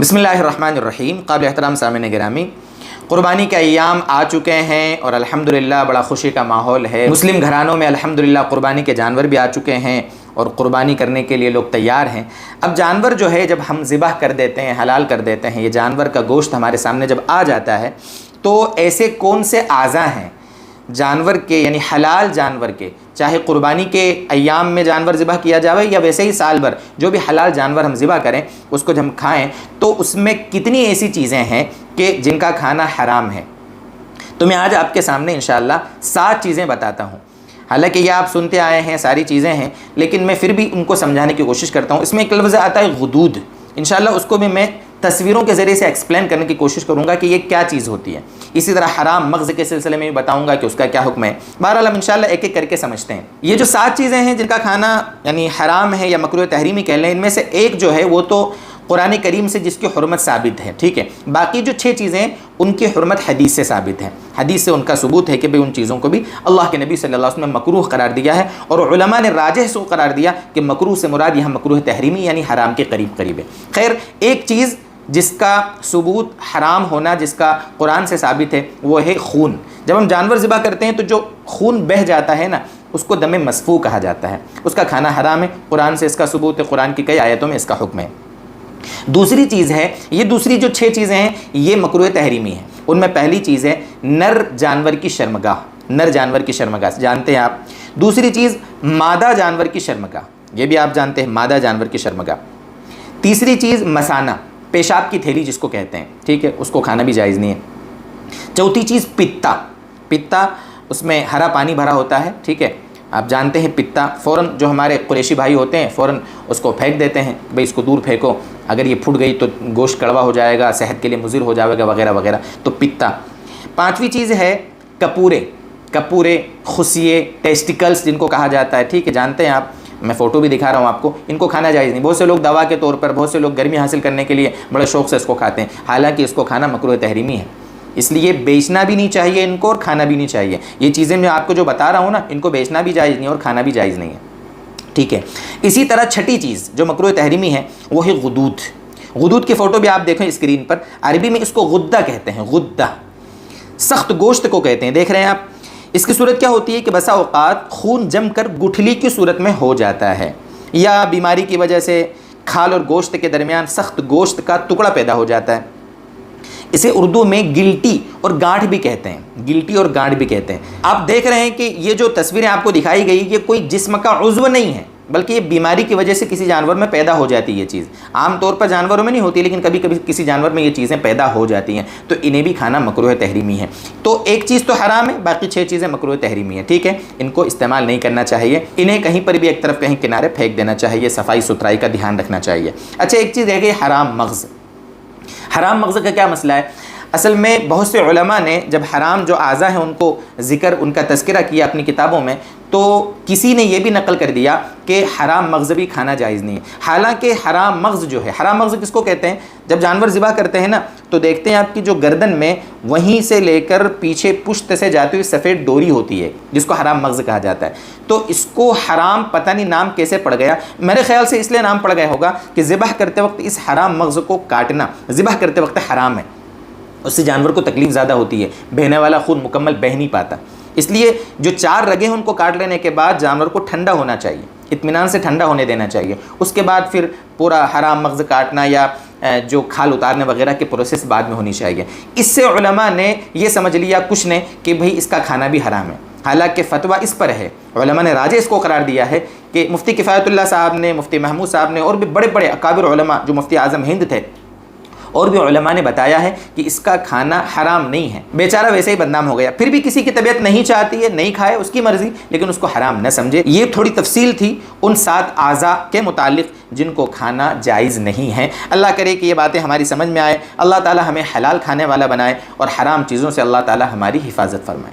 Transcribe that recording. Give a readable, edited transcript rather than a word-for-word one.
बिस्मिल्लाहिर्रहमानिर्रहीम। काबिल एहतराम सामईन गिरामी, क़ुरबानी के अय्याम आ चुके हैं और अल्हम्दुलिल्लाह बड़ा खुशी का माहौल है। मुस्लिम घरानों में अल्हम्दुलिल्लाह क़ुरबानी के जानवर भी आ चुके हैं और क़ुरबानी करने के लिए लोग तैयार हैं। अब जानवर जो है जब हम ज़िबह कर देते हैं, हलाल कर देते हैं, ये जानवर का गोश्त हमारे सामने जब आ जाता है तो ऐसे कौन से आज़ा हैं जानवर के, यानी हलाल जानवर के, चाहे क़ुरबानी के अय्याम में जानवर ज़िबह किया जाए या वैसे ही साल भर जो भी हलाल जानवर हम ज़िबह करें उसको जब हम खाएं तो उसमें कितनी ऐसी चीज़ें हैं कि जिनका खाना हराम है। तो मैं आज आपके सामने इंशाअल्लाह 7 चीज़ें बताता हूँ। हालांकि ये आप सुनते आए हैं, सारी चीज़ें हैं, लेकिन मैं फिर भी उनको समझाने की कोशिश करता हूँ। इसमें एक लफ्ज़ आता है गुदूद, इंशाअल्लाह उसको भी मैं तस्वीरों के ज़रिए से एक्सप्लेन करने की कोशिश करूँगा कि ये क्या चीज़ होती है। इसी तरह हराम मग़ज़ के सिलसिले में भी बताऊँगा कि उसका क्या हुक्म है। बहरहाल हम इंशाअल्लाह एक एक करके समझते हैं। ये जो 7 चीज़ें हैं जिनका खाना यानी हराम है या मकरूह तहरीमी कह लें, इनमें से एक जो है वो तो कुरान करीम से जिसकी हुर्मत साबित है, ठीक है। बाकी जो 6 चीज़ें उनकी हुर्मत हदीस से साबित है, हदीस से उनका सबूत है कि भाई उन चीज़ों को भी अल्लाह के नबी सल्लल्लाहु अलैहि वसल्लम ने मकरूह करार दिया है और उलमा ने राजिह सो करार दिया कि मकरूह से मुराद यहाँ मकरूह तहरीमी यानी हराम के करीब करीब है। खैर, एक चीज़ जिसका सबूत हराम होना जिसका कुरान से साबित है वो है खून। जब हम जानवर ज़िबा करते हैं तो जो खून बह जाता है ना उसको दमे मसफू कहा जाता है, उसका खाना हराम है। कुरान से इसका सबूत है, कुरान की कई आयतों में इसका हुक्म है। दूसरी चीज़ है, ये दूसरी जो 6 चीज़ें हैं ये मकरूह तहरीमी है। उनमें पहली चीज़ है नर जानवर की शर्मगाह, नर जानवर की शर्मगाह जानते हैं आप। दूसरी चीज़ मादा जानवर की शर्मगाह, ये भी आप जानते हैं, मादा जानवर की शर्मगाह। तीसरी चीज़ मसाना, पेशाब की थैली जिसको कहते हैं, ठीक है, उसको खाना भी जायज़ नहीं है। चौथी चीज़ पित्ता, पित्ता उसमें हरा पानी भरा होता है, ठीक है, आप जानते हैं। पित्ता फ़ौरन जो हमारे कुरैशी भाई होते हैं फ़ौरन उसको फेंक देते हैं, भाई इसको दूर फेंको, अगर ये फूट गई तो गोश्त कड़वा हो जाएगा, सेहत के लिए मुज़िर हो जाएगा वगैरह वगैरह, तो पित्ता। 5वीं चीज़ है कपूरे, कपूरे, खुशिये, टेस्टिकल्स जिनको कहा जाता है, ठीक है, जानते हैं आप, मैं फ़ोटो भी दिखा रहा हूँ आपको। इनको खाना जायज़ नहीं। बहुत से लोग दवा के तौर पर, बहुत से लोग गर्मी हासिल करने के लिए बड़े शौक़ से इसको खाते हैं, हालांकि इसको खाना मकरूह तहरीमी है, इसलिए बेचना भी नहीं चाहिए इनको और खाना भी नहीं चाहिए। ये चीज़ें मैं आपको जो बता रहा हूँ ना, इनको बेचना भी जायज़ नहीं और खाना भी जायज़ नहीं है, ठीक है। इसी तरह 6ठी चीज़ जो मकरूह तहरीमी है वो है गुदूद। गुदूद की फ़ोटो भी आप देखें स्क्रीन पर, अरबी में इसको गुद्दा कहते हैं, गुद्दा, सख्त गोश्त को कहते हैं, देख रहे हैं आप। इसकी सूरत क्या होती है कि बसा औक़ात खून जमकर गुठली की सूरत में हो जाता है या बीमारी की वजह से खाल और गोश्त के दरमियान सख्त गोश्त का टुकड़ा पैदा हो जाता है। इसे उर्दू में गिल्टी और गांठ भी कहते हैं, गिल्टी और गांठ भी कहते हैं। आप देख रहे हैं कि ये जो तस्वीरें आपको दिखाई गई ये कोई जिस्म का उज़्व नहीं है, बल्कि ये बीमारी की वजह से किसी जानवर में पैदा हो जाती है। ये चीज़ आम तौर पर जानवरों में नहीं होती, लेकिन कभी कभी किसी जानवर में ये चीज़ें पैदा हो जाती हैं, तो इन्हें भी खाना मकरूह तहरीमी है। तो एक चीज़ तो हराम है, बाकी 6 चीज़ें मकरूह तहरीमी है, ठीक है। इनको इस्तेमाल नहीं करना चाहिए, इन्हें कहीं पर भी एक तरफ कहीं किनारे फेंक देना चाहिए, सफाई सुथराई का ध्यान रखना चाहिए। अच्छा, एक चीज़ रह गई हराम मग़ज़। हराम मग़ज़ का क्या मसला है? असल में बहुत से उलमा ने जब हराम जो आज़ा हैं उनको ज़िक्र, उनका तज़किरा किया अपनी किताबों में, तो किसी ने यह भी नकल कर दिया कि हराम मग़ज़ भी खाना जायज़ नहीं है। हालांकि हराम मग़ज़ जो है, हराम मग़ज़ किसको कहते हैं? जब जानवर ज़िबा करते हैं ना तो देखते हैं आपकी जो गर्दन में वहीं से लेकर पीछे पुश्त से जाती हुई सफ़ेद डोरी होती है जिसको हराम मग़ज़ कहा जाता है। तो इसको हराम पता नहीं नाम कैसे पड़ गया, मेरे ख़्याल से इसलिए नाम पड़ गया होगा कि ज़िबह करते वक्त इस हराम मग़ज़ को काटना ज़िबह करते वक्त हराम है, उससे जानवर को तकलीफ़ ज़्यादा होती है, बहने वाला खून मुकम्मल बह नहीं पाता। इसलिए जो 4 रगें हैं उनको काट लेने के बाद जानवर को ठंडा होना चाहिए, इत्मीनान से ठंडा होने देना चाहिए। उसके बाद फिर पूरा हराम मग़ज़ काटना या जो खाल उतारने वगैरह की प्रोसेस बाद में होनी चाहिए। इससे उलमा ने ये समझ लिया कुछ ने कि भाई इसका खाना भी हराम है, हालांकि फ़तवा इस पर है, उलमा ने राजे इसको करार दिया है कि मुफ्ती किफ़ायतुल्लाह साहब ने, मुफ्ती महमूद साहब ने और भी बड़े बड़े अकाबिर उलमा जो मुफ्ती आज़म हिंद थे और भी उलमा ने बताया है कि इसका खाना हराम नहीं है। बेचारा वैसे ही बदनाम हो गया, फिर भी किसी की तबीयत नहीं चाहती है, नहीं खाए, उसकी मर्ज़ी, लेकिन उसको हराम न समझे। ये थोड़ी तफसील थी उन 7 आज़ा के मुतालिक जिनको खाना जायज़ नहीं है। अल्लाह करे कि ये बातें हमारी समझ में आए, अल्लाह ताला हमें हलाल खाने वाला बनाए और हराम चीज़ों से अल्लाह ताला हमारी हिफाजत फरमाए।